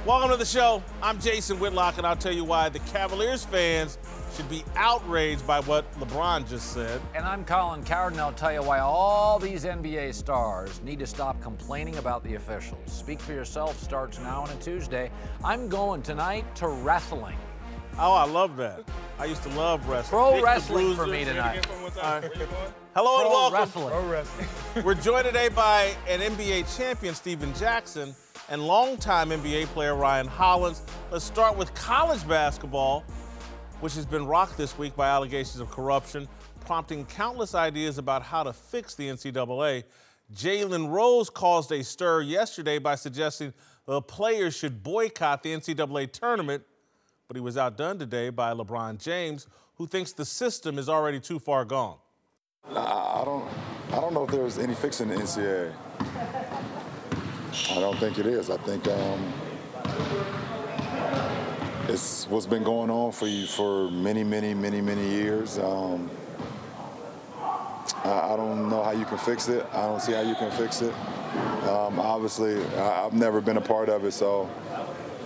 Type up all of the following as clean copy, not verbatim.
Welcome to the show. I'm Jason Whitlock, and I'll tell you why the Cavaliers fans should be outraged by what LeBron just said. And I'm Colin Cowherd, and I'll tell you why all these NBA stars need to stop complaining about the officials. Speak for Yourself starts now on a Tuesday. I'm going tonight to wrestling. Oh, I love that. I used to love wrestling. Pro wrestling for me tonight. Hello and welcome. Wrestling. Pro wrestling. We're joined today by an NBA champion, Stephen Jackson, and longtime NBA player Ryan Hollins. Let's start with college basketball, which has been rocked this week by allegations of corruption, prompting countless ideas about how to fix the NCAA. Jalen Rose caused a stir yesterday by suggesting the players should boycott the NCAA tournament, but he was outdone today by LeBron James, who thinks the system is already too far gone. I don't know if there's any fixing the NCAA. I don't think it is. I think it's what's been going on for many years. I don't know how you can fix it. I don't see how you can fix it. Obviously, I've never been a part of it, so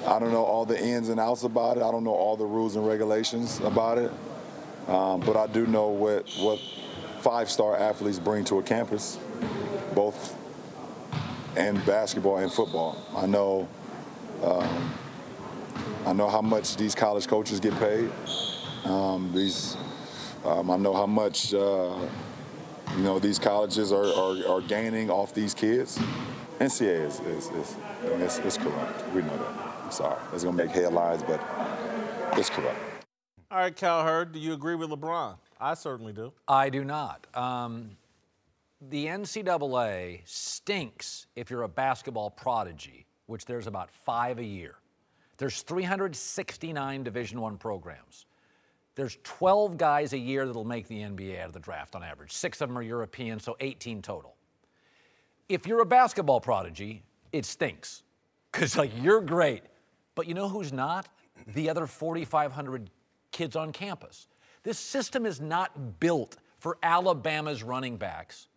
I don't know all the ins and outs about it. I don't know all the rules and regulations about it. But I do know what five-star athletes bring to a campus, both in basketball and football. I know how much these college coaches get paid. I know how much these colleges are gaining off these kids. NCAA is corrupt. We know that. I'm sorry. It's going to make headlines, but it's corrupt. All right, Cowherd, do you agree with LeBron? I certainly do. I do not. The NCAA stinks if you're a basketball prodigy, which there's about 5 a year. There's 369 Division I programs. There's 12 guys a year that'll make the NBA out of the draft on average. 6 of them are European, so 18 total. If you're a basketball prodigy, it stinks. Because, you're great. But you know who's not? The other 4,500 kids on campus. This system is not built for Alabama's running backs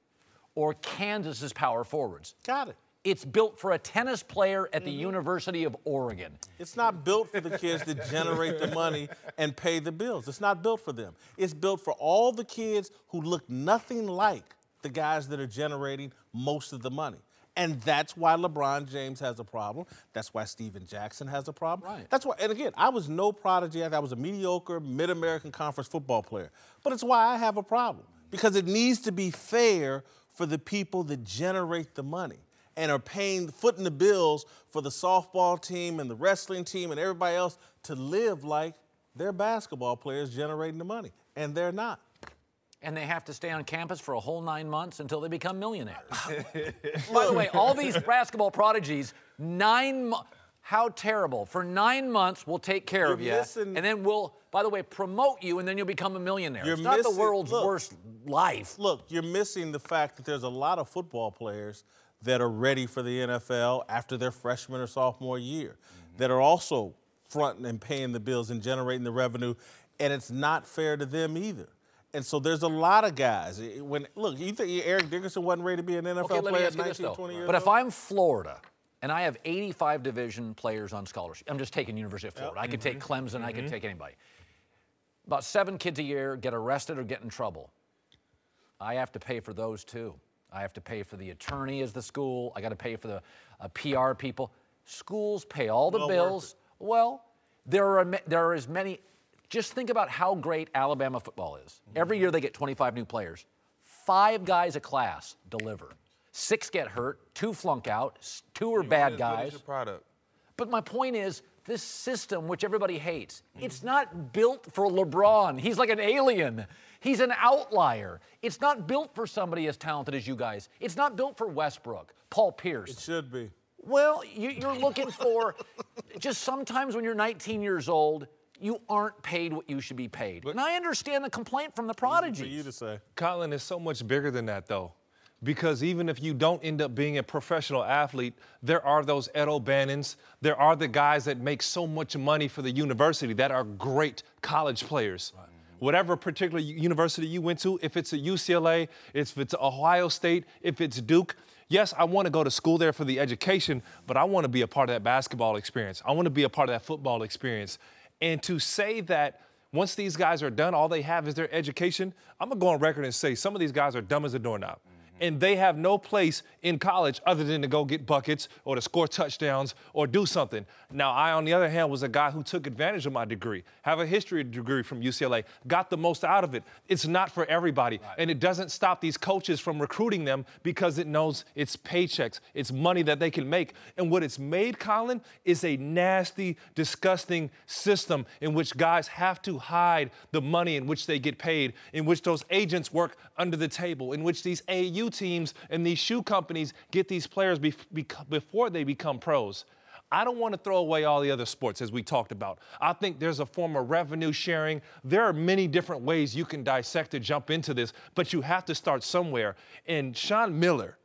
or Kansas's power forwards. Got it. It's built for a tennis player at the University of Oregon. It's not built for the kids that generate the money and pay the bills. It's not built for them. It's built for all the kids who look nothing like the guys that are generating most of the money. And that's why LeBron James has a problem. That's why Stephen Jackson has a problem. Right. That's why, and again, I was no prodigy. I was a mediocre Mid-American Conference football player. But it's why I have a problem. Because it needs to be fair for the people that generate the money and are footing the bills for the softball team and the wrestling team and everybody else to live like they're basketball players generating the money. And they're not. And they have to stay on campus for a whole 9 months until they become millionaires. By the way, all these basketball prodigies, 9 months, how terrible. For 9 months, we'll take care of you, and then we'll, by the way, promote you, and then you'll become a millionaire. It's not the world's worst life. Look, you're missing the fact that there's a lot of football players that are ready for the NFL after their freshman or sophomore year, that are also fronting and paying the bills and generating the revenue, and it's not fair to them either. And so there's a lot of guys. Look, you think Eric Dickerson wasn't ready to be an NFL player at 19, 20 years old? But if I'm Florida and I have 85 division players on scholarship, I'm just taking University of Florida. I could take Clemson, I could take anybody. About 7 kids a year get arrested or get in trouble. I have to pay for those too. I have to pay for the attorney as the school. I got to pay for the PR people. Schools pay all the bills. Well, there are as many. Just think about how great Alabama football is. Every year they get 25 new players. 5 guys a class deliver. 6 get hurt, 2 flunk out, 2 are bad guys. What is your product? But my point is, this system, which everybody hates, it's not built for LeBron. He's like an alien. He's an outlier. It's not built for somebody as talented as you guys. It's not built for Westbrook, Paul Pierce. It should be. Well, you're looking for, just sometimes when you're 19 years old, you aren't paid what you should be paid. And I understand the complaint from the prodigies. For you to say. Colin, is so much bigger than that, though. Because even if you don't end up being a professional athlete, there are those Ed O'Bannons. There are the guys that make so much money for the university that are great college players. Right. Whatever particular university you went to, if it's a UCLA, if it's Ohio State, if it's Duke, Yes, I want to go to school there for the education, but I want to be a part of that basketball experience. I want to be a part of that football experience. And to say that once these guys are done, all they have is their education, I'm going to go on record and say some of these guys are dumb as a doorknob. And they have no place in college other than to go get buckets or to score touchdowns or do something. Now, I, on the other hand, was a guy who took advantage of my degree, have a history degree from UCLA, got the most out of it. It's not for everybody. Right. And it doesn't stop these coaches from recruiting them because it knows it's paychecks, it's money that they can make. And what it's made, Colin, is a nasty, disgusting system in which guys have to hide the money in which they get paid, in which those agents work under the table, in which these AAU teams and these shoe companies get these players before they become pros. I don't want to throw away all the other sports, as we talked about. I think there's a form of revenue sharing. There are many different ways you can dissect to jump into this, but you have to start somewhere. And Sean Miller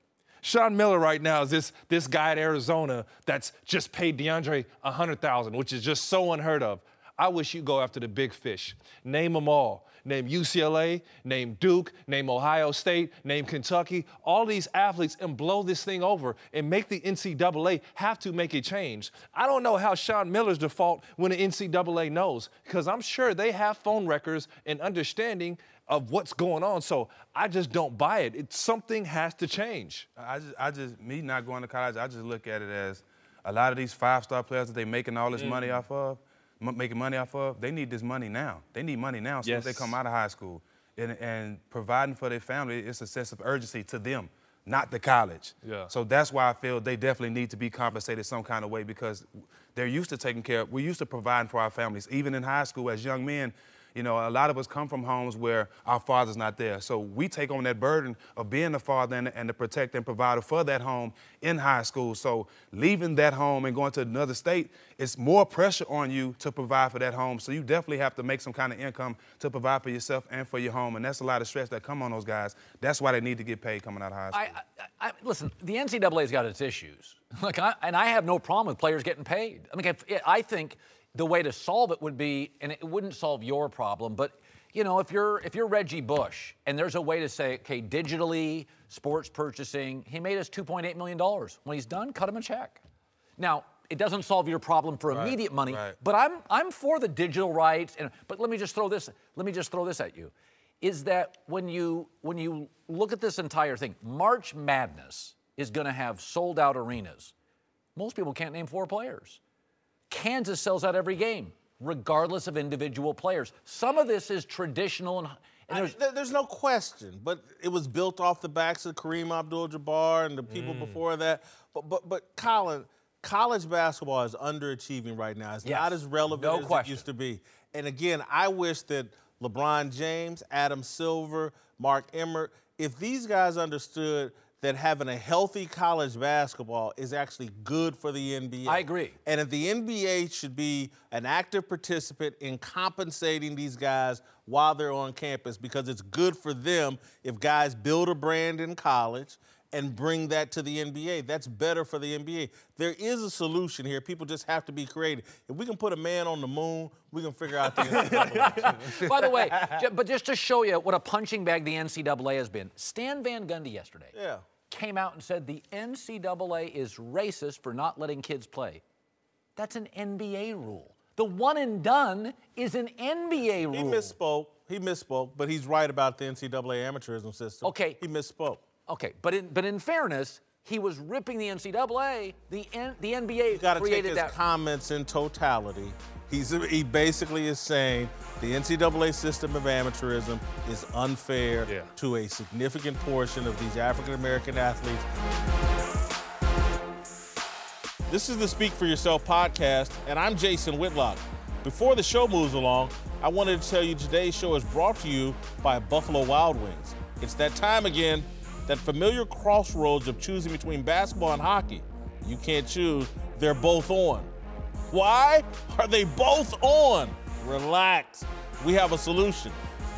right now is this guy at Arizona that's just paid DeAndre $100,000, which is just so unheard of. I wish you'd go after the big fish. Name them all. Name UCLA, name Duke, name Ohio State, name Kentucky, all these athletes, and blow this thing over and make the NCAA have to make a change. I don't know how Sean Miller's default when the NCAA knows, because I'm sure they have phone records and understanding of what's going on. So I just don't buy it. Something has to change. Me not going to college, I just look at it as a lot of these five-star players that they're making all this money off of, they need this money now. They need money now so that they come out of high school. And providing for their family, it's a sense of urgency to them, not the college. Yeah. So that's why I feel they definitely need to be compensated some kind of way, because they're used to taking care of, we're used to providing for our families. Even in high school as young men, you know, a lot of us come from homes where our father's not there. So we take on that burden of being the father and the protector and provider for that home in high school. So leaving that home and going to another state, it's more pressure on you to provide for that home. So you definitely have to make some kind of income to provide for yourself and for your home. And that's a lot of stress that come on those guys. That's why they need to get paid coming out of high school. Listen, the NCAA's got its issues. And I have no problem with players getting paid. I mean, I think the way to solve it would be, and it wouldn't solve your problem, but you know, if you're Reggie Bush and there's a way to say, okay, digitally, sports purchasing, he made us $2.8 million. When he's done, cut him a check. Now, it doesn't solve your problem for immediate money, but I'm for the digital rights. But let me just throw this at you, is that when you look at this entire thing, March Madness is going to have sold out arenas. Most people can't name 4 players. Kansas sells out every game, regardless of individual players. Some of this is traditional. And there's no question, but it was built off the backs of Kareem Abdul-Jabbar and the people before that. But Colin, college basketball is underachieving right now. It's not as relevant as it used to be. And again, I wish that LeBron James, Adam Silver, Mark Emmert, if these guys understood that having a healthy college basketball is actually good for the NBA. I agree. And if the NBA should be an active participant in compensating these guys while they're on campus, because it's good for them if guys build a brand in college and bring that to the NBA. That's better for the NBA. There is a solution here. People just have to be creative. If we can put a man on the moon, we can figure out the NCAA. By the way, but just to show you what a punching bag the NCAA has been, Stan Van Gundy yesterday came out and said the NCAA is racist for not letting kids play. That's an NBA rule. The one and done is an NBA rule. He misspoke, but he's right about the NCAA amateurism system. Okay. He misspoke. Okay, but in fairness, he was ripping the NCAA. The NBA created that. You got to take his comments in totality. He basically is saying the NCAA system of amateurism is unfair to a significant portion of these African-American athletes. This is the Speak for Yourself podcast, and I'm Jason Whitlock. Before the show moves along, I wanted to tell you today's show is brought to you by Buffalo Wild Wings. It's that time again, that familiar crossroads of choosing between basketball and hockey. You can't choose, they're both on. Why are they both on? Relax, we have a solution.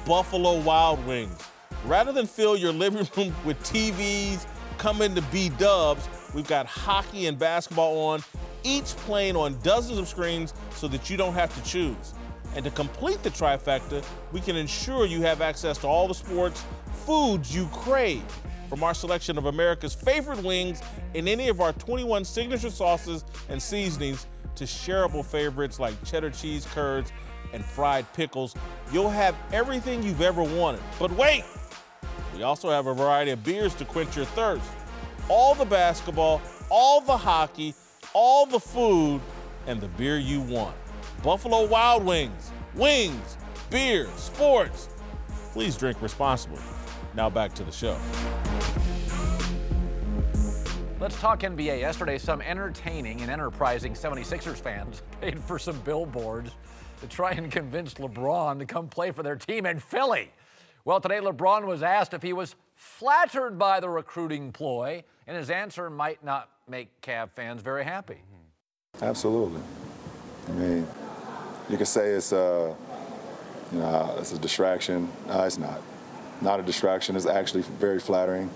Buffalo Wild Wings. Rather than fill your living room with TVs, coming to B-dubs, we've got hockey and basketball on, each playing on dozens of screens so that you don't have to choose. And to complete the trifecta, we can ensure you have access to all the sports, foods you crave. from our selection of America's favorite wings in any of our 21 signature sauces and seasonings to shareable favorites like cheddar cheese curds and fried pickles. You'll have everything you've ever wanted. But wait, we also have a variety of beers to quench your thirst. All the basketball, all the hockey, all the food, and the beer you want. Buffalo Wild Wings, wings, beer, sports. Please drink responsibly. Now back to the show. Let's talk NBA. Yesterday, some entertaining and enterprising 76ers fans paid for some billboards to try and convince LeBron to come play for their team in Philly. Well, today LeBron was asked if he was flattered by the recruiting ploy, and his answer might not make Cav fans very happy. Absolutely. I mean, you could say it's a distraction. No, it's not. Not a distraction. It's actually very flattering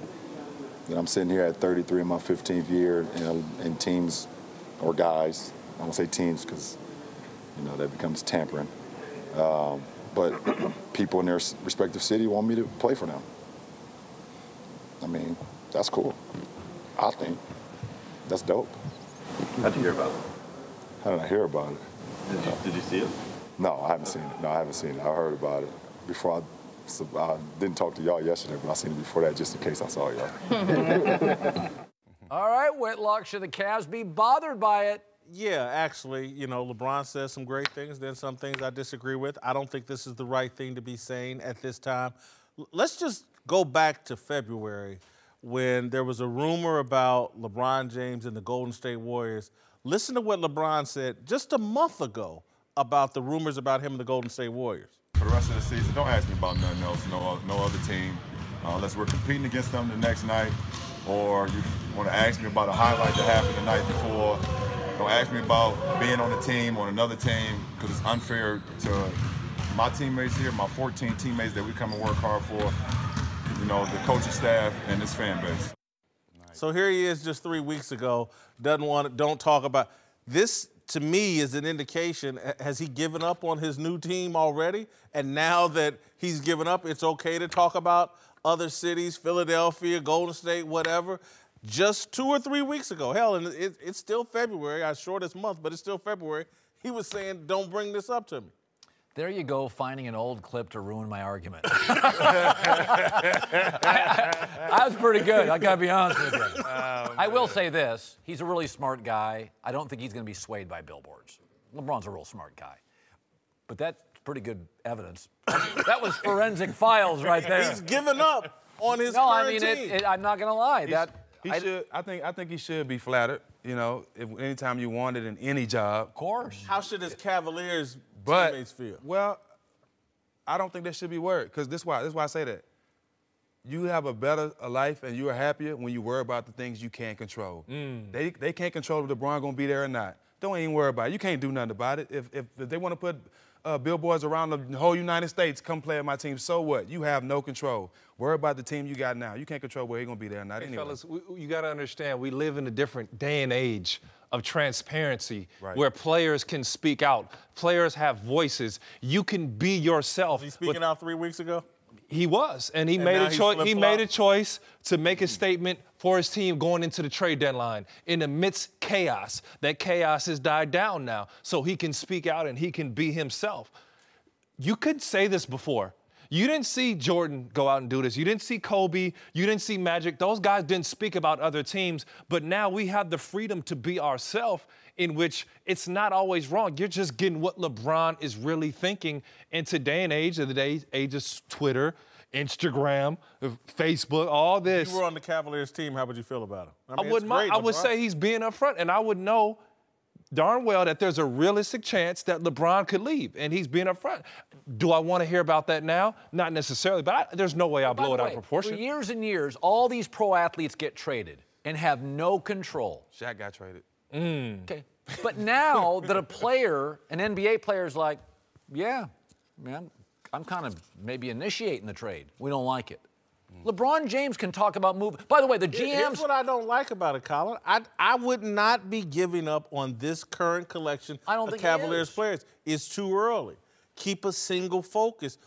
that I'm sitting here at 33 in my 15th year in teams or guys. I won't say teams because, that becomes tampering. But people in their respective city want me to play for them. I mean, that's cool. I think that's dope. How'd you hear about it? How did I hear about it? Did you see it? No, I haven't seen it. I heard about it before. I didn't talk to y'all yesterday, but I seen it before that just in case I saw y'all. All right, Whitlock, should the Cavs be bothered by it? Yeah, actually, LeBron says some great things, then some things I disagree with. I don't think this is the right thing to be saying at this time. Let's just go back to February when there was a rumor about LeBron James and the Golden State Warriors. Listen to what LeBron said just a month ago about the rumors about him and the Golden State Warriors. For the rest of the season, don't ask me about nothing else, no other team, unless we're competing against them the next night, or you want to ask me about a highlight that happened the night before. Don't ask me about being on a team, on another team, because it's unfair to my teammates here, my 14 teammates that we come and work hard for, the coaching staff and this fan base. So here he is just 3 weeks ago, don't talk about this. To me, is an indication, has he given up on his new team already? And now that he's given up, it's okay to talk about other cities, Philadelphia, Golden State, whatever. Just 2 or 3 weeks ago, hell, and it's still February, our shortest month, but it's still February, he was saying, don't bring this up to me. There you go, finding an old clip to ruin my argument. That was pretty good, I gotta be honest with you. I will say this, he's a really smart guy. I don't think he's gonna be swayed by billboards. LeBron's a real smart guy. But that's pretty good evidence. That was forensic files right there. He's given up on his current team. I'm not gonna lie. I think he should be flattered, anytime you want it in any job. Of course. How should his Cavaliers teammates feel? Well, I don't think that should be worried, because this is why I say that. You have a better life and you are happier when you worry about the things you can't control. They can't control if LeBron gonna be there or not. Don't even worry about it. You can't do nothing about it. If they want to put billboards around the whole United States, come play at my team, so what? You have no control. Worry about the team you got now. You can't control where he's going to be there or not anyway. Fellas, you got to understand, we live in a different day and age of transparency, where players can speak out. Players have voices. You can be yourself. Was he speaking out 3 weeks ago? He was, and he made a choice. He made a choice to make a statement for his team going into the trade deadline in the midst chaos. That chaos has died down now, so he can speak out and he can be himself. You could say this before. You didn't see Jordan go out and do this. You didn't see Kobe. You didn't see Magic. Those guys didn't speak about other teams. But now we have the freedom to be ourselves, in which it's not always wrong. You're just getting what LeBron is really thinking in today and age of Twitter, Instagram, Facebook, all this. If you were on the Cavaliers team, how would you feel about him? I wouldn't mind. I would say he's being upfront, and I would know darn well that there's a realistic chance that LeBron could leave, and he's being upfront. Do I want to hear about that now? Not necessarily, but there's no way I'll blow it out of proportion. For years and years, all these pro athletes get traded and have no control. Shaq got traded. Okay. But now that a player, an NBA player, is like, yeah, man, I'm kind of maybe initiating the trade. We don't like it. LeBron James can talk about moving. By the way, the GMs. Here's what I don't like about it, Colin. I would not be giving up on this current collection of Cavaliers players. It's too early. Keep a single focus.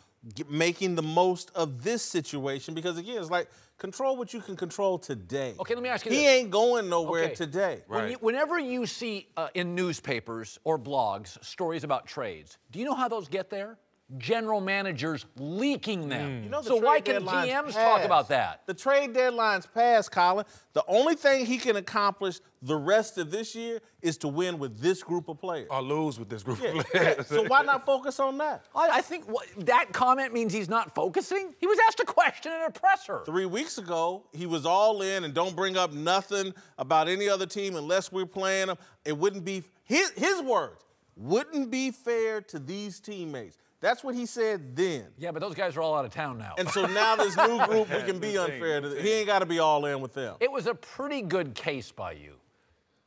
making the most of this situation because, again, it's like control what you can control today. Okay, let me ask you this. He ain't going nowhere today. Right. Whenever you see in newspapers or blogs stories about trades, do you know how those get there? General managers leaking them. You know, so why can GMs talk about that? The trade deadline's passed, Colin. The only thing he can accomplish the rest of this year is to win with this group of players. Or lose with this group of players. So why not focus on that? I think that comment means he's not focusing. He was asked a question in a presser. 3 weeks ago, he was all in and don't bring up nothing about any other team unless we're playing them. It wouldn't be, his words, wouldn't be fair to these teammates. That's what he said then. Yeah, but those guys are all out of town now. And so now this new group, we can be unfair to them. He ain't got to be all in with them. It was a pretty good case by you.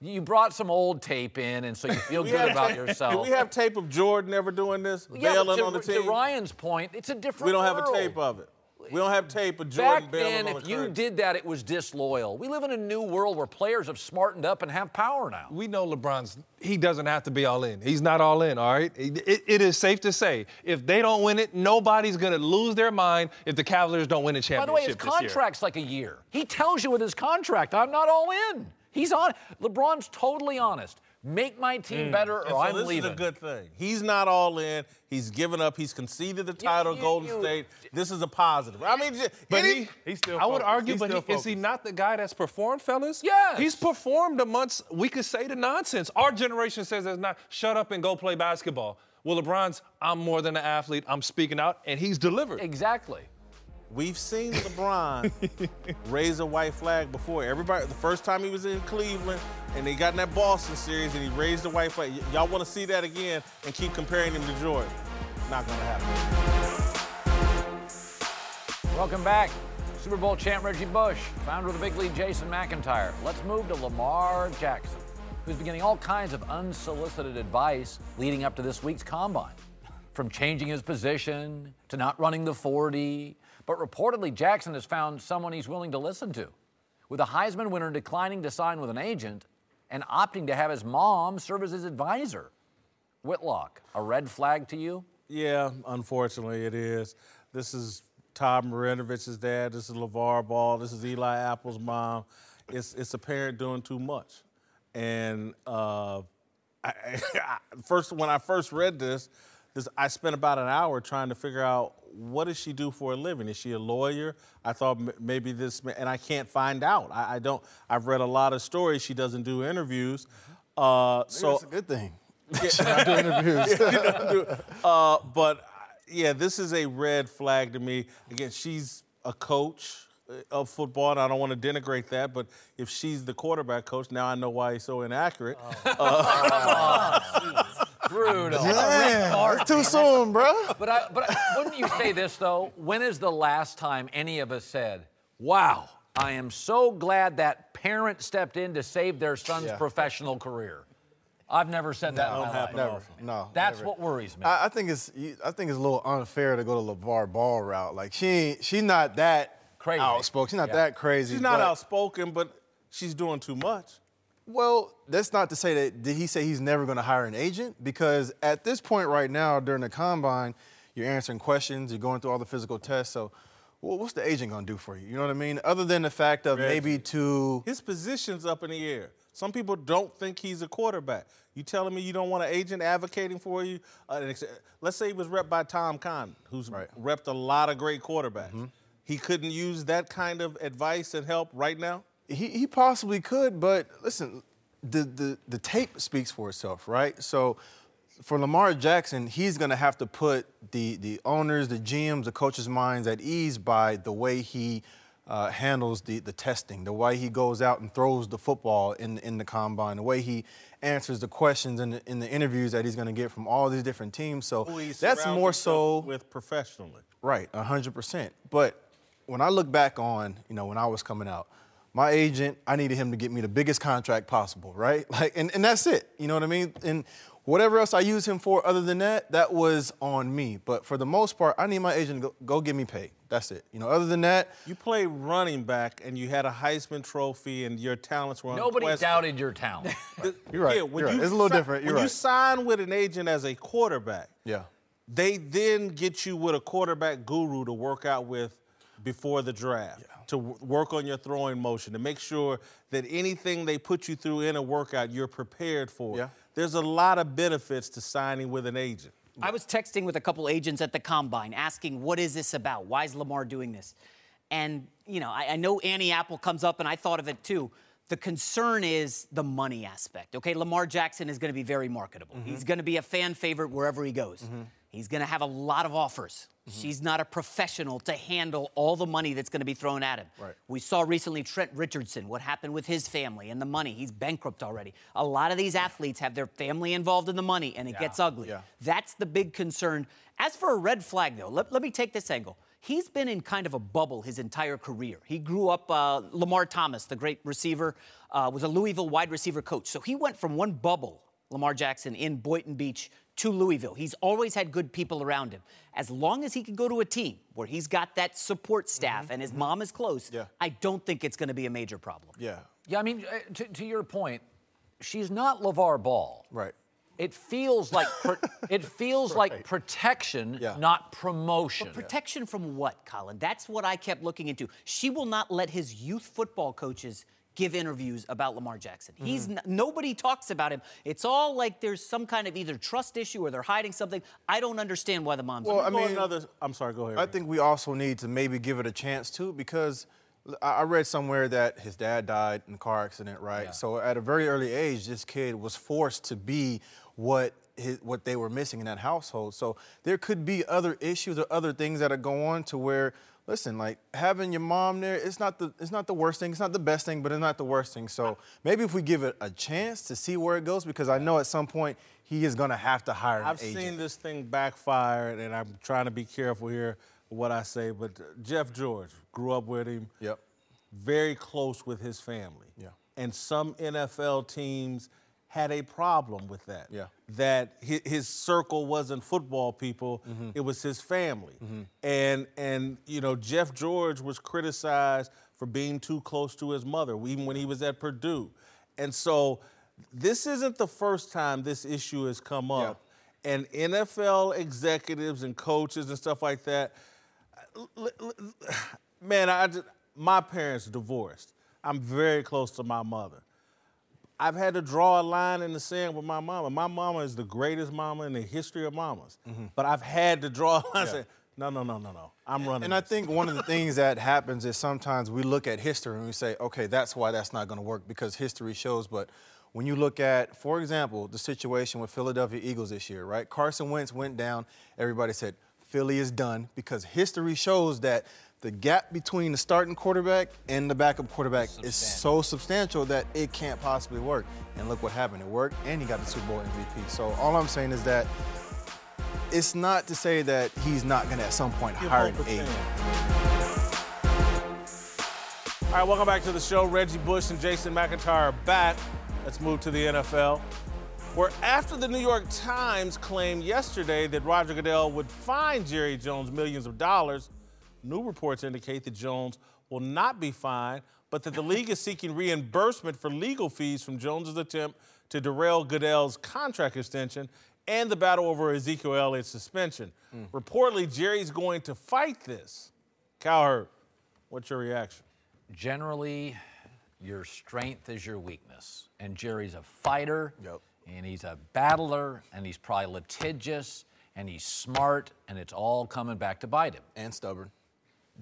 You brought some old tape in, and so you feel good about yourself. Do we have tape of Jordan ever doing this? Bailing on the team? To Ryan's point, it's a different We don't have world. a tape of it. We don't have tape of Jordan Back bailing then, on the if you curtain. did that, it was disloyal. We live in a new world where players have smartened up and have power now. We know he doesn't have to be all in. He's not all in, all right? It is safe to say, if they don't win it, nobody's going to lose their mind if the Cavaliers don't win a championship. By the way, his contract's like a year. He tells you with his contract, I'm not all in. He's on. LeBron's totally honest. Make my team better or I'm leaving. This is a good thing. He's not all in. He's given up. He's conceded the title, Golden State. This is a positive. I mean, but he's still I would focused. argue, He's but still is he not the guy that's performed, fellas? Yes. He's performed amongst, we could say, the nonsense. Our generation says there's not, shut up and go play basketball. Well, LeBron's, I'm more than an athlete. I'm speaking out, and he's delivered. Exactly. We've seen LeBron raise a white flag before. Everybody, the first time he was in Cleveland and they got in that Boston series and he raised a white flag. Y'all want to see that again and keep comparing him to Jordan? Not going to happen. Welcome back. Super Bowl champ Reggie Bush, founder of the big league Jason McIntyre. Let's move to Lamar Jackson, who's been getting all kinds of unsolicited advice leading up to this week's combine. From changing his position to not running the 40. But reportedly, Jackson has found someone he's willing to listen to, with a Heisman winner declining to sign with an agent and opting to have his mom serve as his advisor. Whitlock, a red flag to you? Yeah, unfortunately it is. This is Todd Marinovich's dad. This is LeVar Ball. This is Eli Apple's mom. It's a parent doing too much. And when I first read this, I spent about an hour trying to figure out, what does she do for a living? Is she a lawyer? I thought maybe and I can't find out. I've read a lot of stories. She doesn't do interviews. So that's a good thing. Yeah. She not do interviews. But yeah, this is a red flag to me. Again, she's a coach of football, and I don't want to denigrate that, but if she's the quarterback coach, now I know why he's so inaccurate. Brutal. Yeah, it's too soon, bro. But wouldn't you say this, though? When is the last time any of us said, wow, I am so glad that parent stepped in to save their son's professional care's I've never said that in my life. Never. No. That's never. what worries me. I think it's a little unfair to go to LeVar Ball route. Like she's not that crazy. Outspoken. She's not that crazy. She's not outspoken, but she's doing too much. Well, that's not to say that, did he say he's never going to hire an agent? Because at this point right now, during the combine, you're answering questions, you're going through all the physical tests. So, well, what's the agent going to do for you? You know what I mean? Other than the fact of maybe to... His position's up in the air. Some people don't think he's a quarterback. You telling me you don't want an agent advocating for you? Let's say he was repped by Tom Condon, who's repped a lot of great quarterbacks. Mm-hmm. He couldn't use that kind of advice and help right now? He possibly could, but listen, the tape speaks for itself, right? So for Lamar Jackson, he's going to have to put the owners, the GMs, the coaches' minds at ease by the way he handles the testing, the way he goes out and throws the football in the combine, the way he answers the questions in the interviews that he's going to get from all these different teams. So that's more so with professionally. Right, 100%. But when I look back on, when I was coming out, my agent, I needed him to get me the biggest contract possible, right? Like, and that's it. You know what I mean? And whatever else I use him for other than that, that was on me. But for the most part, I need my agent to go get me paid. That's it. Other than that. You played running back and you had a Heisman Trophy and your talents were Nobody doubted your talent. You're right. Yeah, You're right. It's a little different. When you sign with an agent as a quarterback, They then get you with a quarterback guru to work out with before the draft, to work on your throwing motion, to make sure that anything they put you through in a workout, you're prepared for. Yeah. There's a lot of benefits to signing with an agent. I was texting with a couple agents at the Combine asking, what is this about? Why is Lamar doing this? And, you know, I know Annie Apple comes up, and I thought of it too. The concern is the money aspect. Okay, Lamar Jackson is going to be very marketable. He's going to be a fan favorite wherever he goes. He's going to have a lot of offers. She's not a professional to handle all the money that's going to be thrown at him. Right. We saw recently Trent Richardson, what happened with his family and the money. He's bankrupt already. A lot of these athletes have their family involved in the money, and it gets ugly. That's the big concern. As for a red flag, though, let me take this angle. He's been in kind of a bubble his entire career. He grew up, Lamar Thomas, the great receiver, was a Louisville wide receiver coach. So he went from one bubble, Lamar Jackson, in Boynton Beach to Louisville. He's always had good people around him. As long as he can go to a team where he's got that support staff and his mom is close, I don't think it's going to be a major problem. Yeah, I mean, to your point, she's not LeVar Ball. Right. It feels like like protection, not promotion. But protection from what, Colin? That's what I kept looking into. She will not let his youth football coaches give interviews about Lamar Jackson. Nobody talks about him. It's all like there's some kind of either trust issue or they're hiding something. I don't understand why the mom's. Well, I mean, I'm sorry. Go ahead. I think we also need to maybe give it a chance too, because I read somewhere that his dad died in a car accident, right? Yeah. So at a very early age, this kid was forced to be what they were missing in that household. So there could be other issues or other things that are going on to where, listen, like having your mom there, it's not the worst thing. It's not the best thing, but it's not the worst thing. So maybe if we give it a chance to see where it goes, because I know at some point he is going to have to hire an agent. I've seen this thing backfire, and I'm trying to be careful here with what I say, but Jeff George, grew up with him. Yep. Very close with his family. Yeah. And some NFL teams had a problem with that. Yeah. That his circle wasn't football people, it was his family. And you know, Jeff George was criticized for being too close to his mother, even when he was at Purdue. And so this isn't the first time this issue has come up. And NFL executives and coaches and stuff like that, man, my parents divorced. I'm very close to my mother. I've had to draw a line in the sand with my mama. My mama is the greatest mama in the history of mamas. But I've had to draw a line and say, no. I'm running. And I think one of the things that happens is sometimes we look at history and we say, okay, that's why that's not going to work, because history shows. But when you look at, for example, the situation with Philadelphia Eagles this year, right? Carson Wentz went down. Everybody said, Philly is done, because history shows that the gap between the starting quarterback and the backup quarterback is so substantial that it can't possibly work. And look what happened. It worked, and he got the Super Bowl MVP. So all I'm saying is that it's not to say that he's not going to at some point hire an agent. All right, welcome back to the show. Reggie Bush and Jason McIntyre are back. Let's move to the NFL, where after the New York Times claimed yesterday that Roger Goodell would fine Jerry Jones millions of dollars, new reports indicate that Jones will not be fined, but that the league is seeking reimbursement for legal fees from Jones's attempt to derail Goodell's contract extension and the battle over Ezekiel Elliott's suspension. Reportedly, Jerry's going to fight this. Cowherd, what's your reaction? Generally, your strength is your weakness. And Jerry's a fighter, and he's a battler, and he's probably litigious, and he's smart, and it's all coming back to bite him. And stubborn.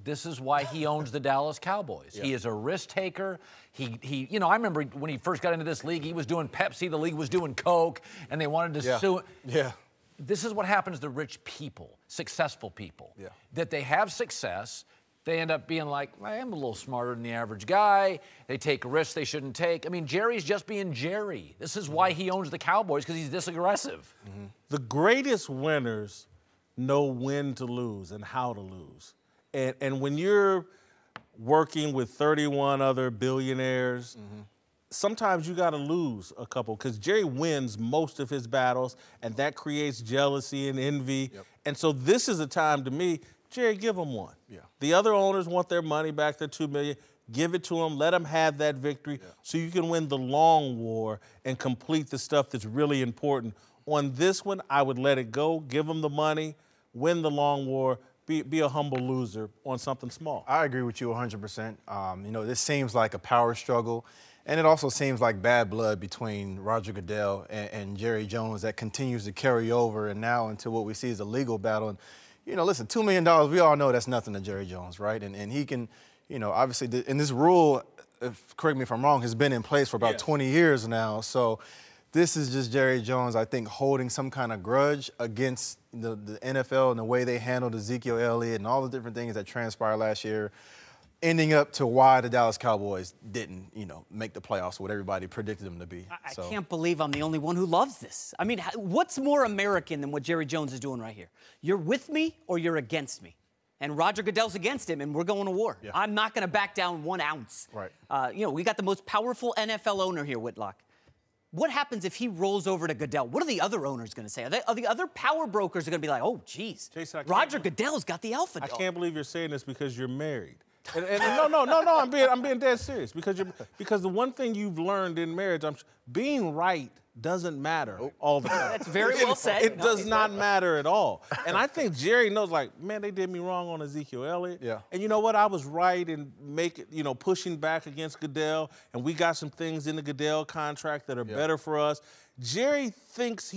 This is why he owns the Dallas Cowboys. He is a risk taker. He, you know, I remember when he first got into this league, he was doing Pepsi, the league was doing Coke, and they wanted to sue. This is what happens to rich people, successful people. That they have success, they end up being like, I am a little smarter than the average guy. They take risks they shouldn't take. I mean, Jerry's just being Jerry. This is why he owns the Cowboys, because he's this aggressive. The greatest winners know when to lose and how to lose. And when you're working with 31 other billionaires, sometimes you got to lose a couple, because Jerry wins most of his battles, and that creates jealousy and envy. And so this is a time, to me, Jerry, give them one. The other owners want their money back, their $2 million. Give it to them. Let them have that victory so you can win the long war and complete the stuff that's really important. On this one, I would let it go, give them the money, win the long war, be a humble loser on something small. I agree with you 100%. You know, this seems like a power struggle, and it also seems like bad blood between Roger Goodell and Jerry Jones that continues to carry over and now into what we see as a legal battle. And, you know, listen, $2 million, we all know that's nothing to Jerry Jones, right? And he can, you know, obviously, and this rule, correct me if I'm wrong, has been in place for about 20 years now. So this is just Jerry Jones, I think, holding some kind of grudge against the NFL and the way they handled Ezekiel Elliott and all the different things that transpired last year, ending up to why the Dallas Cowboys didn't, you know, make the playoffs, what everybody predicted them to be. I can't believe I'm the only one who loves this. I mean, what's more American than what Jerry Jones is doing right here? You're with me or you're against me. And Roger Goodell's against him, and we're going to war. Yeah. I'm not going to back down 1 ounce. Right. You know, we got the most powerful NFL owner here, Whitlock. What happens if he rolls over to Goodell? What are the other owners going to say? Are the other power brokers going to be like, oh, geez, Jason, Roger Goodell's got the alpha dog. I can't believe you're saying this because you're married. And no, I'm being dead serious because the one thing you've learned in marriage, being right doesn't matter all the time. That's very well said. It does not matter at all. And I think Jerry knows, like, man, they did me wrong on Ezekiel Elliott. Yeah. And you know what? I was right in pushing back against Goodell, and we got some things in the Goodell contract that are better for us. Jerry thinks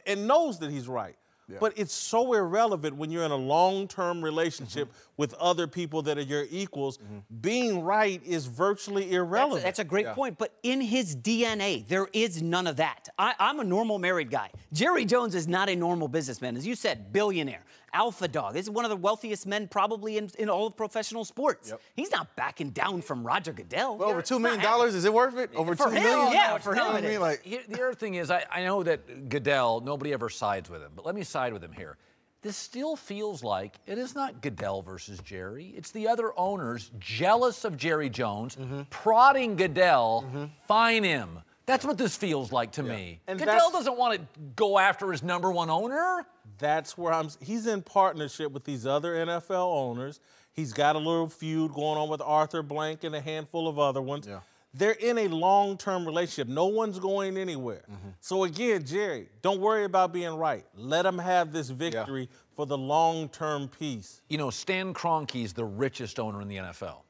and knows that he's right. Yeah. But it's so irrelevant when you're in a long-term relationship with other people that are your equals. Being right is virtually irrelevant. That's a great point. But in his DNA, there is none of that. I'm a normal married guy. Jerry Jones is not a normal businessman. As you said, billionaire, alpha dog. This is one of the wealthiest men probably in all of professional sports. Yep. He's not backing down from Roger Goodell. Well, over $2 million, is it worth it? Over $2 million? Yeah, for him. I mean, like, the other thing is, I know that Goodell, nobody ever sides with him, but let me side with him here. This still feels like it is not Goodell versus Jerry. It's the other owners jealous of Jerry Jones, prodding Goodell, fine him. That's what this feels like to me. And Goodell doesn't want to go after his #1 owner. That's where he's in partnership with these other NFL owners. He's got a little feud going on with Arthur Blank and a handful of other ones. Yeah. They're in a long-term relationship. No one's going anywhere. So again, Jerry, don't worry about being right. Let them have this victory for the long-term peace. You know, Stan Kroenke's the richest owner in the NFL.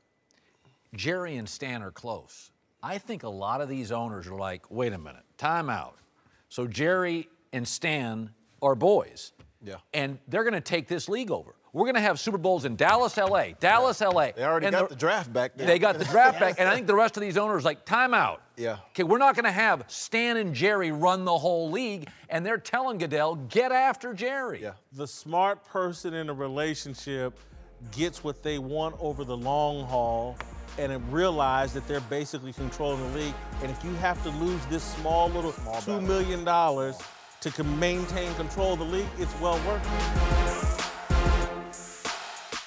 Jerry and Stan are close. I think a lot of these owners are like, wait a minute, time out. So Jerry and Stan are boys. Yeah. And they're going to take this league over. We're going to have Super Bowls in Dallas, L.A. Dallas, L.A. They already got the draft back there. They got the draft back, and I think the rest of these owners like, time out. Yeah. Okay, we're not going to have Stan and Jerry run the whole league, and they're telling Goodell, get after Jerry. Yeah. The smart person in a relationship gets what they want over the long haul and realize that they're basically controlling the league. And if you have to lose this small $2 million to maintain control of the league, it's well worth it.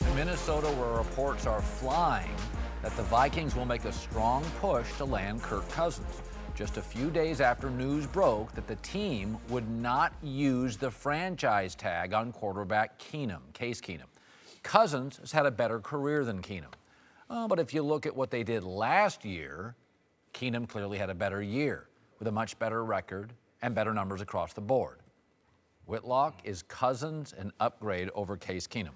In Minnesota, where reports are flying that the Vikings will make a strong push to land Kirk Cousins, just a few days after news broke that the team would not use the franchise tag on quarterback Case Keenum. Cousins has had a better career than Keenum. But if you look at what they did last year, Keenum clearly had a better year with a much better record and better numbers across the board. Whitlock, is Cousins an upgrade over Case Keenum?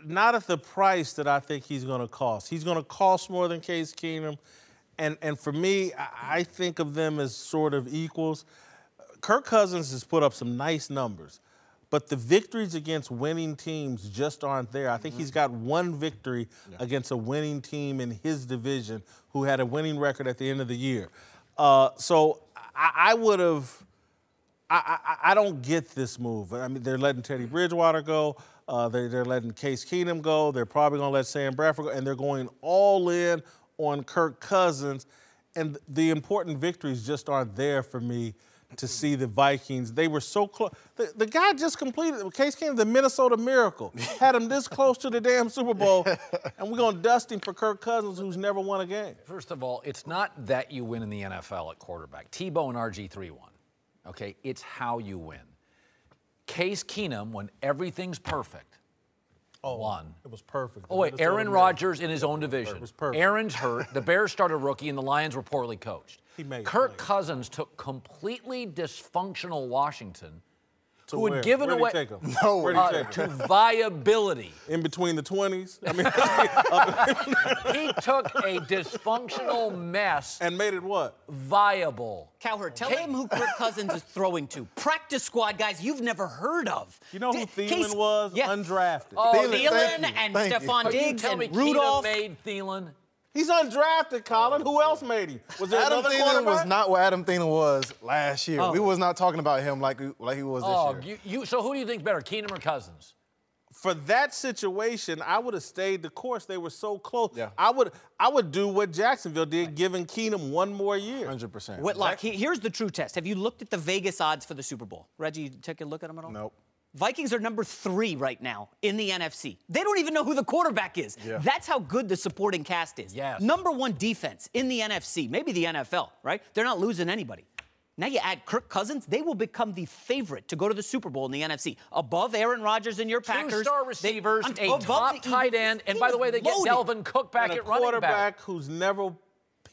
Not at the price that I think he's going to cost. He's going to cost more than Case Keenum. And for me, I think of them as sort of equals. Kirk Cousins has put up some nice numbers, but the victories against winning teams just aren't there. I think he's got one victory against a winning team in his division who had a winning record at the end of the year. So I would have – I don't get this move. I mean, they're letting Teddy Bridgewater go. They're letting Case Keenum go. They're probably going to let Sam Bradford go. And they're going all in on Kirk Cousins. And the important victories just aren't there for me to see the Vikings. They were so close. The guy just completed, Case Keenum, the Minnesota Miracle. Had him this close to the damn Super Bowl. And we're going to dust him for Kirk Cousins, who's never won a game. First of all, it's not that you win in the NFL at quarterback. Tebow and RG3 won. Okay, it's how you win. Case Keenum, when everything's perfect, One. It was perfect. Oh, wait, Aaron Rodgers in his own division. It was perfect. Aaron's hurt. The Bears started rookie, and the Lions were poorly coached. He made Kirk plays. Cousins took completely dysfunctional Washington, who where? had given Where'd away he take him? No, Where'd he take him? to viability. In between the 20s? I mean, He took a dysfunctional mess and made it what? viable. Cowherd, tell him who Kirk Cousins is throwing to. Practice squad guys you've never heard of. You know who Case- Thielen was? Yeah. Undrafted. Thielen and Thank you. Stephon Are you Diggs telling and me Rudolph. Keenum made Thielen? He's undrafted, Colin. Who else made him? Was there Adam another Thielen was quarterback? not what Adam Thielen was last year. Oh. We was not talking about him like he was this year. So who do you think's better, Keenum or Cousins? For that situation, I would have stayed the course. They were so close. Yeah. I would do what Jacksonville did, giving Keenum one more year. 100%. Whitlock, here's the true test. Have you looked at the Vegas odds for the Super Bowl? Reggie, take a look at them at all? Nope. Vikings are number 3 right now in the NFC. They don't even know who the quarterback is. Yeah. That's how good the supporting cast is. Yes. Number 1 defense in the NFC, maybe the NFL, right? They're not losing anybody. Now you add Kirk Cousins, they will become the favorite to go to the Super Bowl in the NFC. Above Aaron Rodgers and your Packers. 2-star receivers, a above top the tight Eagles. end, and He by the was way, they get loaded. Dalvin Cook back And a at running back. quarterback who's never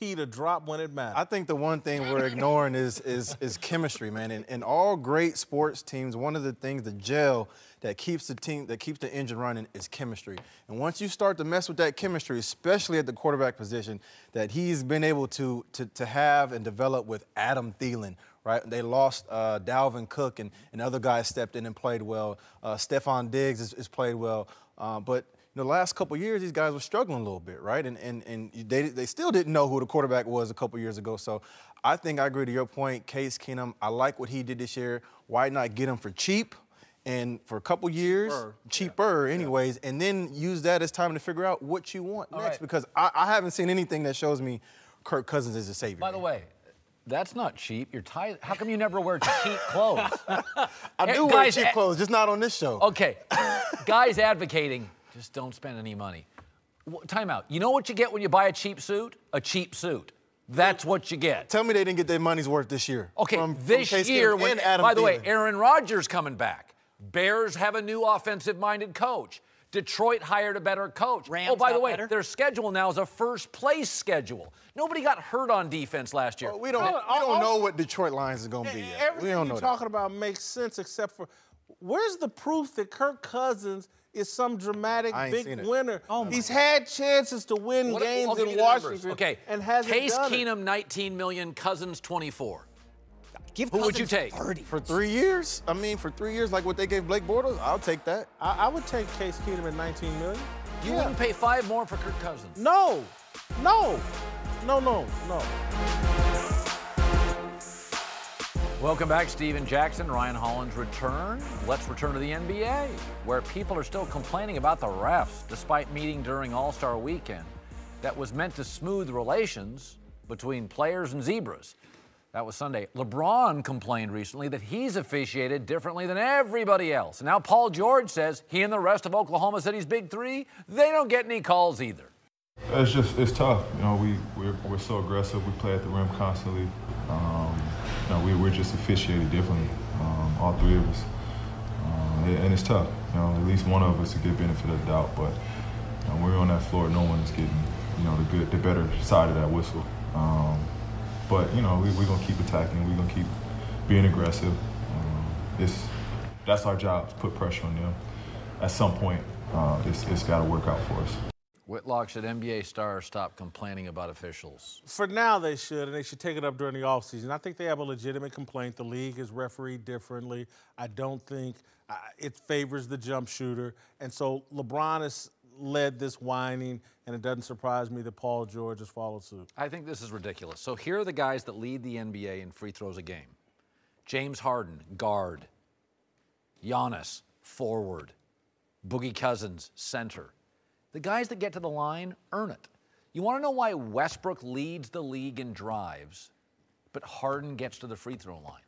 peed a drop when it mattered. I think the one thing we're ignoring is chemistry, man. In all great sports teams, one of the things, the gel that keeps the engine running is chemistry. And once you start to mess with that chemistry, especially at the quarterback position, that he's been able to have and develop with Adam Thielen, right? They lost Dalvin Cook, and other guys stepped in and played well. Stephon Diggs has played well. But the last couple of years, these guys were struggling a little bit, right? And they still didn't know who the quarterback was a couple years ago. So I think I agree to your point, Case Keenum. I like what he did this year. Why not get him for cheap and for a couple years, cheaper anyways, and then use that as time to figure out what you want next? right. Because I haven't seen anything that shows me Kirk Cousins is a savior. By the way, that's not cheap. You're tired. How come you never wear cheap clothes? I do wear cheap clothes, just not on this show. Okay, guys advocating, just don't spend any money. Time out. You know what you get when you buy a cheap suit? A cheap suit. That's what you get. Tell me they didn't get their money's worth this year. Okay, from this Case year, Keenum and Adam by the way, Thielen. Aaron Rodgers coming back. Bears have a new offensive-minded coach. Detroit hired a better coach. Rams by the got way, better. their schedule now is a first-place schedule. Nobody got hurt on defense last year. Well, we don't know what Detroit Lions is going to be yet. Everything We don't you're know talking about makes sense except for where's the proof that Kirk Cousins is some dramatic I ain't big seen it. winner? He's had chances to win games I'll give in you the numbers. Washington Okay, and hasn't Case done it. Keenum, 19 million, Cousins, 24. Give Who would you Cousins take? 30. For 3 years? I mean, for 3 years, like what they gave Blake Bortles, I'll take that. I would take Case Keenum at 19 million. You wouldn't pay 5 more for Kirk Cousins. No. Welcome back, Steven Jackson. Ryan Hollins return. Let's return to the NBA, where people are still complaining about the refs, despite meeting during All-Star Weekend that was meant to smooth relations between players and zebras. That was Sunday. LeBron complained recently that he's officiated differently than everybody else. And now Paul George says he and the rest of Oklahoma City's Big Three, they don't get any calls either. It's tough. You know, we're so aggressive. We play at the rim constantly. We're just officiated differently, all three of us. And it's tough. You know, at least one of us to get benefit of the doubt. But when we're on that floor, no one is getting, the better side of that whistle. But we're gonna keep attacking. We're gonna keep being aggressive. That's our job, to put pressure on them. At some point, it's got to work out for us. Whitlock, should NBA stars stop complaining about officials? For now, they should, and they should take it up during the offseason. I think they have a legitimate complaint. The league is refereed differently. I don't think it favors the jump shooter. And so LeBron has led this whining, and it doesn't surprise me that Paul George has followed suit. I think this is ridiculous. So here are the guys that lead the NBA in free throws a game. James Harden, guard. Giannis, forward. Boogie Cousins, center. The guys that get to the line earn it. You want to know why Westbrook leads the league in drives, but Harden gets to the free throw line?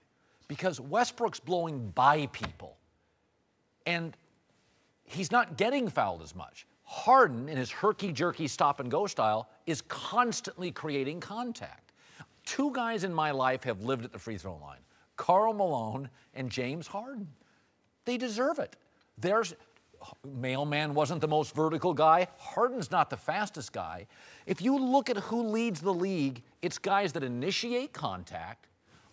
Because Westbrook's blowing by people, and he's not getting fouled as much. Harden, in his herky-jerky stop-and-go style, is constantly creating contact. 2 guys in my life have lived at the free throw line, Karl Malone and James Harden. They deserve it. Mailman wasn't the most vertical guy. Harden's not the fastest guy. If you look at who leads the league, it's guys that initiate contact,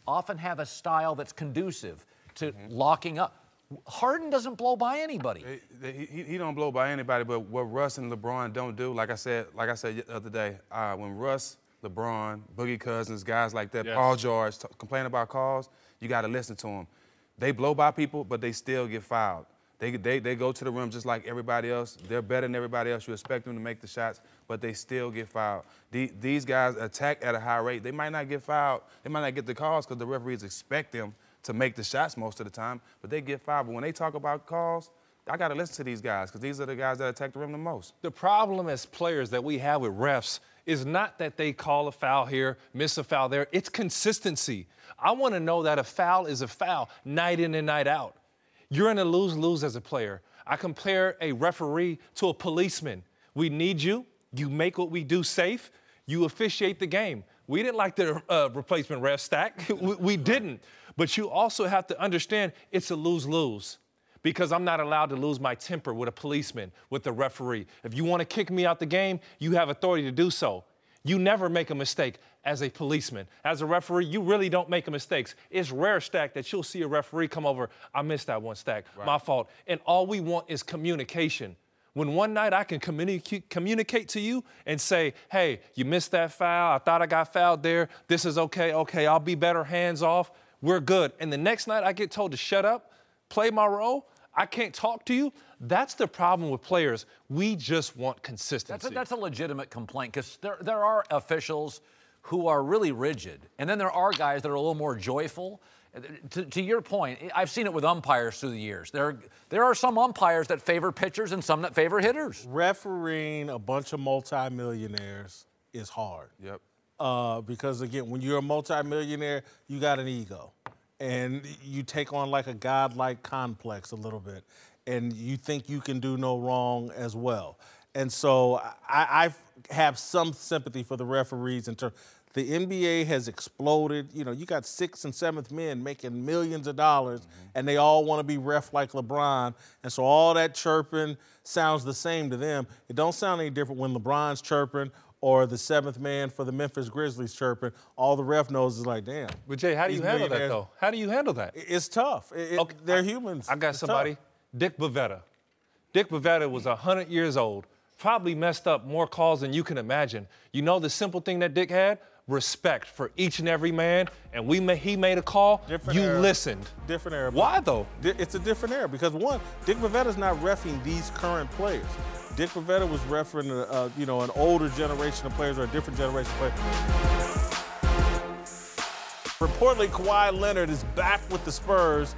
often have a style that's conducive to locking up. Harden doesn't blow by anybody. He don't blow by anybody, but what Russ and LeBron don't do, like I said the other day, when Russ, LeBron, Boogie Cousins, guys like that, Paul George, complain about calls, you got to listen to them. They blow by people, but they still get fouled. They go to the rim just like everybody else. They're better than everybody else. You expect them to make the shots, but they still get fouled. These guys attack at a high rate. They might not get fouled. They might not get the calls because the referees expect them to make the shots most of the time, but they get fouled. But when they talk about calls, I got to listen to these guys because these are the guys that attack the rim the most. The problem as players that we have with refs is not that they call a foul here, miss a foul there. It's consistency. I want to know that a foul is a foul night in and night out. You're in a lose-lose as a player. I compare a referee to a policeman. We need you. You make what we do safe. You officiate the game. We didn't like the replacement ref stack. we didn't. But you also have to understand it's a lose-lose because I'm not allowed to lose my temper with a policeman, with the referee. If you want to kick me out the game, you have authority to do so. You never make a mistake as a policeman. As a referee, you really don't make mistakes. It's rare, Stack, that you'll see a referee come over, I missed that one, Stack, my fault. And all we want is communication. When one night I can communicate to you and say, hey, you missed that foul, I thought I got fouled there, this is okay, I'll be better, hands off, we're good. And the next night I get told to shut up, play my role, I can't talk to you. That's the problem with players. We just want consistency. That's a legitimate complaint because there are officials who are really rigid, and then there are guys that are a little more joyful. To your point, I've seen it with umpires through the years. There are some umpires that favor pitchers and some that favor hitters. Refereeing a bunch of multimillionaires is hard. Yep. Because, again, when you're a multimillionaire, you got an ego. And you take on like a godlike complex a little bit. And you think you can do no wrong as well. And so I have some sympathy for the referees in terms. The NBA has exploded. You know, you got 6th and 7th men making millions of dollars, and they all want to be ref like LeBron. And so all that chirping sounds the same to them. It don't sound any different when LeBron's chirping or the 7th man for the Memphis Grizzlies chirping. All the ref knows is like, damn. But, Jay, how do you handle that, though? How do you handle that? It's tough. Okay, they're humans. I got somebody, Dick Bavetta. Dick Bavetta was 100 years old, probably messed up more calls than you can imagine. You know the simple thing that Dick had? Respect for each and every man, and he made a call, different you era. Listened. Different era. Why, though? It's a different era because, one, Dick Bavetta's not reffing these current players. Dick Bavetta was refereeing, an older generation of players or a different generation of players. Reportedly, Kawhi Leonard is back with the Spurs,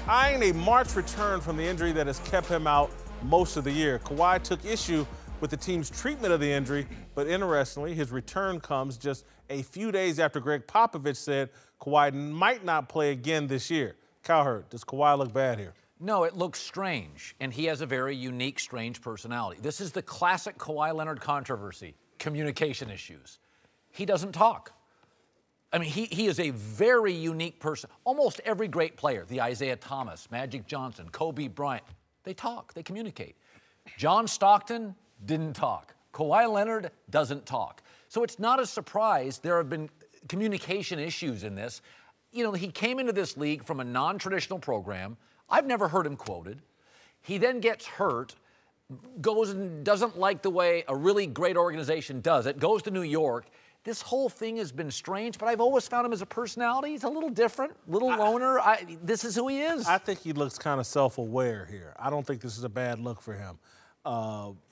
eyeing a March return from the injury that has kept him out most of the year. Kawhi took issue with the team's treatment of the injury, but interestingly, his return comes just a few days after Greg Popovich said Kawhi might not play again this year. Cowherd, does Kawhi look bad here? No, it looks strange, and he has a very unique, strange personality. This is the classic Kawhi Leonard controversy, communication issues. He doesn't talk. I mean, he is a very unique person. Almost every great player, the Isaiah Thomas, Magic Johnson, Kobe Bryant, they talk, they communicate. John Stockton didn't talk. Kawhi Leonard doesn't talk. So it's not a surprise there have been communication issues in this. You know, he came into this league from a non-traditional program. I've never heard him quoted. He then gets hurt, goes and doesn't like the way a really great organization does it, goes to New York. This whole thing has been strange, but I've always found him as a personality. He's a little different, little loner. This is who he is. I think he looks kind of self-aware here. I don't think this is a bad look for him.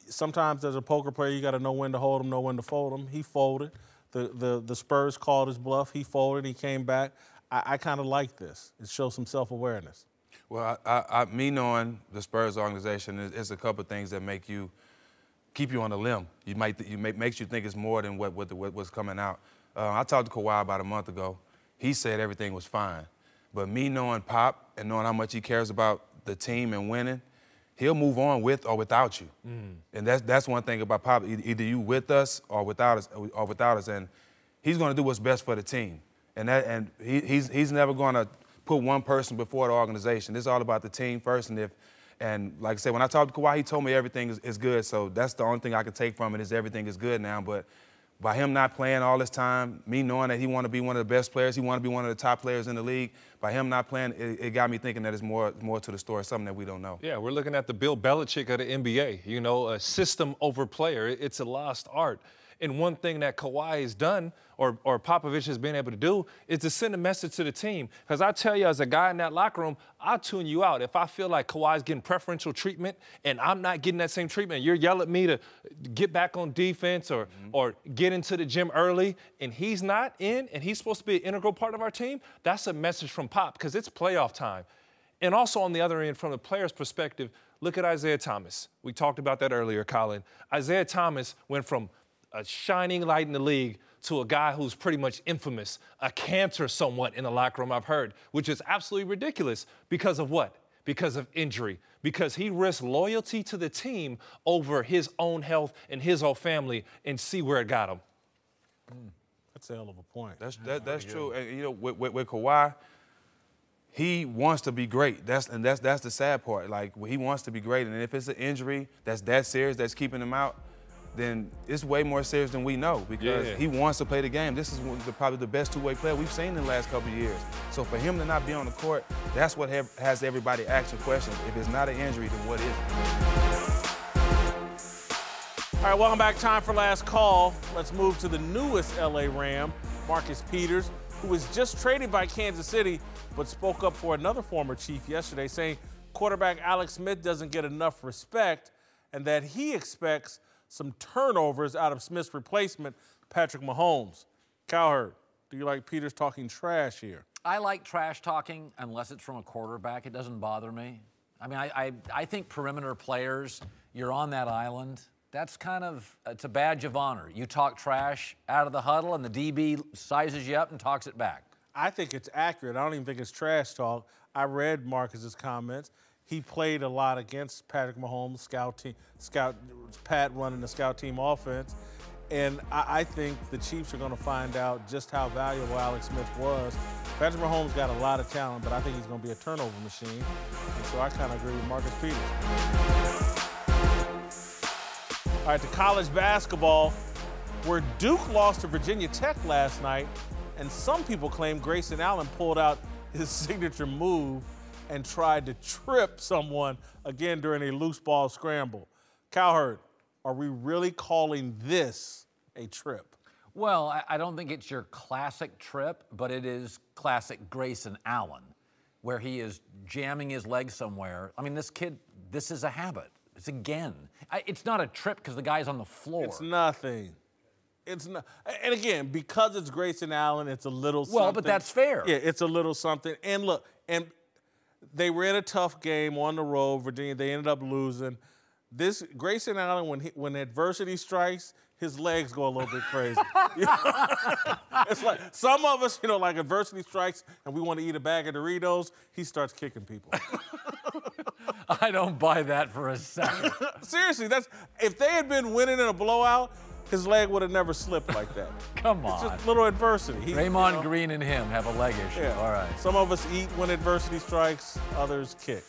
Sometimes as a poker player, you got to know when to hold him, know when to fold him. He folded. The Spurs called his bluff. He folded. He came back. I kind of like this. It shows some self-awareness. Well, me knowing the Spurs organization is a couple of things that keep you on the limb. Makes you think it's more than what's coming out. I talked to Kawhi about a month ago. He said everything was fine. But me knowing Pop and knowing how much he cares about the team and winning, he'll move on with or without you. And that's one thing about Pop. Either you with us or without us. And he's going to do what's best for the team. And he's never going to put one person before the organization. It's all about the team first. And And like I said, when I talked to Kawhi, he told me everything is good. So that's the only thing I can take from it is everything is good now. But by him not playing all this time, me knowing that he want to be one of the best players, he want to be one of the top players in the league, by him not playing, it got me thinking that there's more to the story, something that we don't know. Yeah, we're looking at the Bill Belichick of the NBA, you know, a system over player. It's a lost art. And one thing that Kawhi has done, or Popovich has been able to do, is to send a message to the team. Because I tell you, as a guy in that locker room, I'll tune you out. If I feel like Kawhi's getting preferential treatment and I'm not getting that same treatment, you're yelling at me to get back on defense or get into the gym early, and he's not in, and he's supposed to be an integral part of our team, that's a message from Pop, because it's playoff time. And also on the other end, from the player's perspective, look at Isaiah Thomas. We talked about that earlier, Colin. Isaiah Thomas went from a shining light in the league to a guy who's pretty much infamous, a cancer somewhat in the locker room, I've heard, which is absolutely ridiculous because of what? Because of injury, because he risked loyalty to the team over his own health and his own family, and see where it got him. That's a hell of a point. That's true. And, you know, with Kawhi, he wants to be great. That's the sad part. Like, he wants to be great, and if it's an injury that's that serious that's keeping him out, then it's way more serious than we know, because he wants to play the game. This is probably the best two-way player we've seen in the last couple of years. So for him to not be on the court, that's what has everybody asking questions. If it's not an injury, then what is it? All right, welcome back. Time for last call. Let's move to the newest LA Ram, Marcus Peters, who was just traded by Kansas City, but spoke up for another former Chief yesterday, saying quarterback Alex Smith doesn't get enough respect and that he expects some turnovers out of Smith's replacement, Patrick Mahomes. Cowherd, do you like Peters talking trash here? I like trash talking unless it's from a quarterback. It doesn't bother me. I mean, I think perimeter players, you're on that island. That's kind of, it's a badge of honor. You talk trash out of the huddle and the DB sizes you up and talks it back. I think it's accurate. I don't even think it's trash talk. I read Marcus's comments. He played a lot against Patrick Mahomes, Pat running the scout team offense. And I think the Chiefs are going to find out just how valuable Alex Smith was. Patrick Mahomes got a lot of talent, but I think he's going to be a turnover machine. And so I kind of agree with Marcus Peters. All right, to college basketball, where Duke lost to Virginia Tech last night, and some people claim Grayson Allen pulled out his signature move and tried to trip someone again during a loose ball scramble. Cowherd, are we really calling this a trip? Well, I don't think it's your classic trip, but it is classic Grayson Allen, where he is jamming his leg somewhere. I mean, this kid, this is a habit. It's it's not a trip because the guy's on the floor. It's nothing. It's not. And again, because it's Grayson Allen, it's a little something. Well, but that's fair. Yeah, it's a little something. And look, they were in a tough game on the road, Virginia. They ended up losing. This Grayson Allen, when adversity strikes, his legs go a little bit crazy. It's like some of us, like adversity strikes and we want to eat a bag of Doritos, he starts kicking people. I don't buy that for a second. Seriously, if they had been winning in a blowout, his leg would have never slipped like that. Come on. It's just little adversity. Draymond Green and him have a leg issue. Yeah. All right. Some of us eat when adversity strikes, others kick.